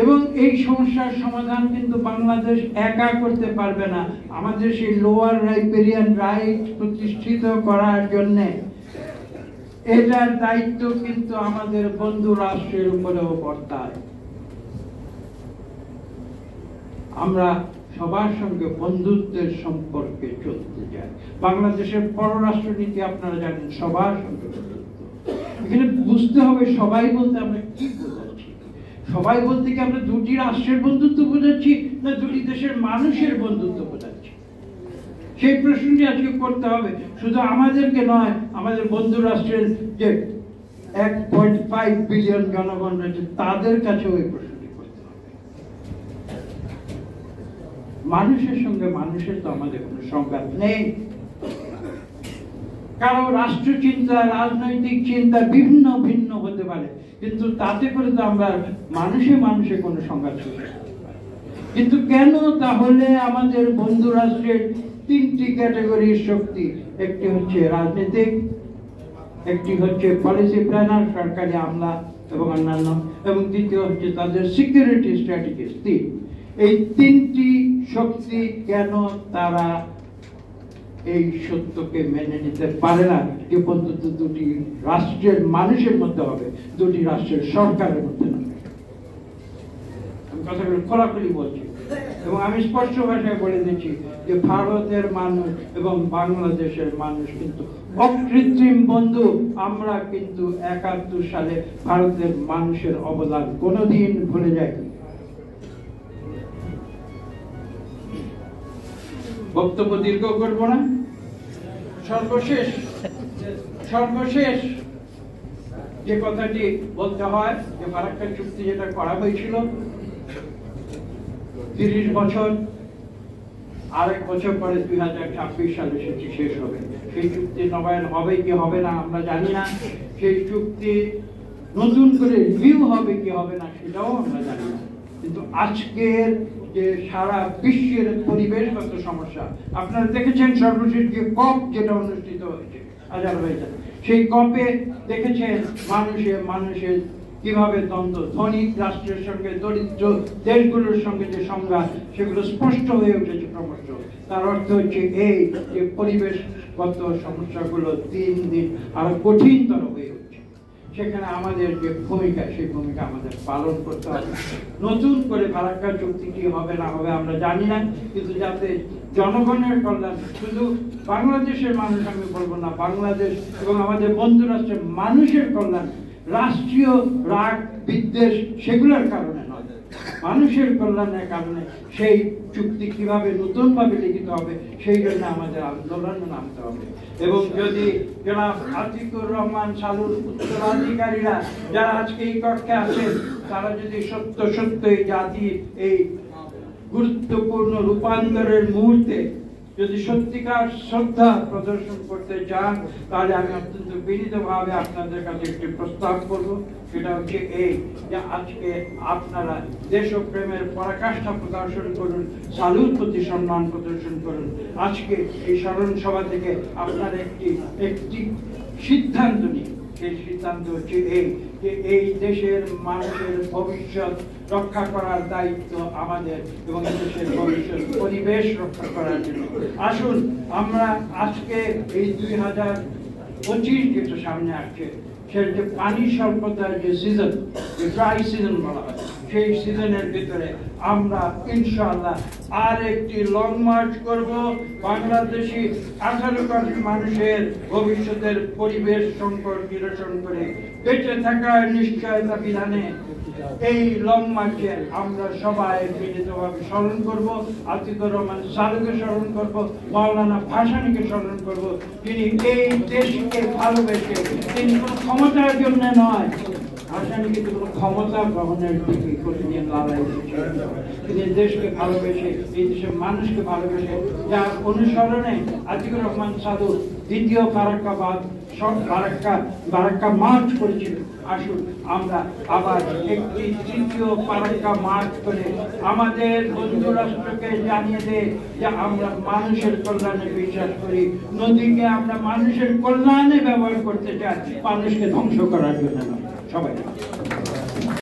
এবং এই সমস্যার সমাধান কিন্তু বাংলাদেশ একা করতে পারবে না। আমাদের সেই লোয়ার রাইপেরিয়ান রাইট প্রতিষ্ঠিত করার জন্য এটার দায়িত্ব কিন্তু আমাদের বন্ধু রাষ্ট্রের উপরেও বর্তায়। আমরা সবার সঙ্গে বন্ধুত্বের সম্পর্কে চলতে চাই। বাংলাদেশের পররাষ্ট্রনীতি আপনারা জানেন, সবার সঙ্গে বন্ধুত্ব। এখানে বুঝতে হবে সবাই বলতে আমরা কি বোঝাচ্ছি। সবাই বলতে কি আমরা দুটি রাষ্ট্রের বন্ধুত্ব বোঝাচ্ছি, না দুটি দেশের মানুষের বন্ধুত্ব বোঝাচ্ছি? সেই প্রশ্নটি আজকে করতে হবে, শুধু আমাদেরকে নয়, আমাদের বন্ধু রাষ্ট্রের যে 1.5 বিলিয়ন জনগণ রয়েছে তাদের কাছে ওই প্রশ্নটি করতে হবে। মানুষের সঙ্গে মানুষের তো আমাদের কোনো সংঘাত নেই। কারণ রাষ্ট্র চিন্তা, রাজনৈতিক চিন্তা ভিন্ন ভিন্ন হতে পারে, কিন্তু তাতে করে তো আমরা মানুষে মানুষে কোনো সংঘাত শুরু করতে পারি। কিন্তু কেন তাহলে আমাদের বন্ধু রাষ্ট্রের তিনটি ক্যাটাগরির শক্তি, একটি হচ্ছে রাজনীতিক, একটি হচ্ছে পলিসি প্ল্যানার, সরকারি আমলা এবং অন্যান্য, এবং দ্বিতীয় হচ্ছে তাদের সিকিউরিটি স্ট্র্যাটেজিস্ট। এই তিনটি শক্তি কেন তারা এই সত্যকে মেনে নিতে পারে না যে পর্যন্ত দুটি রাষ্ট্রের মানুষের মধ্যে হবে, দুটি রাষ্ট্রের সরকারের মধ্যে না? আমি কথাগুলো খোলাখুলি বলছি এবং আমি স্পষ্ট ভাষায় বলে দিচ্ছি যে ভারতের মানুষ এবং বাংলাদেশের মানুষ কিন্তু অকৃত্রিম বন্ধু। আমরা কিন্তু 71 সালে ভারতের মানুষের অবদান কোনোদিন ভুলে যাইনি। বক্তব্য দীর্ঘ করব না, সর্বশেষ যে কথাটি বলতে হয় যে ফারাক্কা চুক্তি যেটা করা হয়েছিল 30 বছর, আরেক বছর পরে 2026 সালে সেটি শেষ হবে। সেই চুক্তি নবায়ন হবে কি হবে না আমরা জানি না, সেই চুক্তি নতুন করে রিভিউ হবে কি হবে না সেটাও আমরা জানি না। কিন্তু আজকের যে সারা বিশ্বের পরিবেশগত সমস্যা আপনারা দেখেছেন, সর্বশেষ যে কপ যেটা অনুষ্ঠিত হয়েছে আজারবাইজান, সেই কপে দেখেছেন মানুষের কিভাবে দ্বন্দ্ব, ধনী রাষ্ট্রের সঙ্গে দরিদ্র দেশগুলোর সঙ্গে যে সংঘাত, সেগুলো স্পষ্ট হয়ে উঠেছে ক্রমশ। তার অর্থ হচ্ছে এই যে পরিবেশগত সমস্যাগুলো দিন দিন আরো কঠিনতর হয়ে উঠছে। সেখানে আমাদের যে ভূমিকা, সেই ভূমিকা আমাদের পালন করতে হবে। নতুন করে ফারাক্কা চুক্তি কি হবে না হবে আমরা জানি না, কিন্তু যাতে জনগণের কল্যাণ, শুধু বাংলাদেশের মানুষ আমি বলবো না, বাংলাদেশ এবং আমাদের বন্ধু রাষ্ট্রের মানুষের কল্যাণ, রাষ্ট্রীয় রাগ বিদ্বেষ সেগুলোর কারণে নয়, মানুষের কল্যাণের কারণে সেই চুক্তি কিভাবে নতুন ভাবে লিখিত হবে সেই জন্য আমাদের আন্দোলনে নামতে হবে। এবং যদি জনাব আতিকুর রহমান সালুর উত্তরাধিকারীরা যারা আজকে এই কক্ষে আছেন, তারা যদি সত্যই জাতির এই গুরুত্বপূর্ণ রূপান্তরের মুহূর্তে যদি সত্যিকার শ্রদ্ধা প্রদর্শন করতে চান, তাহলে আমি অত্যন্ত বিনীতভাবে আপনাদের কাছে একটি প্রস্তাব করব। সেটা হচ্ছে এই যে আজকে আপনারা দেশপ্রেমের পরাকাষ্ঠা প্রদর্শন করুন, সালুর প্রতি সম্মান প্রদর্শন করুন। আজকে এই স্মরণ সভা থেকে আপনারা একটি সিদ্ধান্ত নিন। সেই সিদ্ধান্ত হচ্ছে এই যে এই দেশের মানুষের ভবিষ্যৎ রক্ষা করার দায়িত্ব আমাদের, এবং দেশের ভবিষ্যৎ পরিবেশ রক্ষা করার জন্য আসুন আমরা আজকে এই 2025 যেটা সামনে আসছে, সেটা যে পানি স্বল্পতার যে সিজন, যে ড্রাই সিজন বলা হয়, সেই সিজনের ভিতরে আমরা ইনশাআল্লাহ আর একটি লং মার্চ করব। বাংলাদেশি 18 কোটি মানুষের ভবিষ্যতের পরিবেশ সংকট নিরসন করে বেঁচে থাকার নিশ্চয়তা বিধানে এই লং মার্চে আমরা সবাই মিলিতভাবে স্মরণ করব। আতিকুর রহমান সালুকে স্মরণ করব, মাওলানা ভাসানীকে স্মরণ করব, তিনি এই দেশকে ভালোবেসে, তিনি কোনো ক্ষমতার জন্য নয়, ভাসানী কিন্তু কোনো ক্ষমতা গ্রহণের দিকে প্রতিদিন লড়াই করছেন, তিনি দেশকে ভালোবেসে, এই দেশের মানুষকে ভালোবেসে, যার অনুসরণে আতিকুর রহমান সালু দ্বিতীয় ফারাক্কা মার্চ করেছিল। আসুন আমরা আবার একটি তৃতীয় ফারাক্কা মার্চ করে আমাদের বন্ধু রাষ্ট্রকে জানিয়ে দেয় যে আমরা মানুষের কল্যাণে বিশ্বাস করি, নদীকে আমরা মানুষের কল্যাণে ব্যবহার করতে চাই, মানুষকে ধ্বংস করার জন্য নয়। সবাই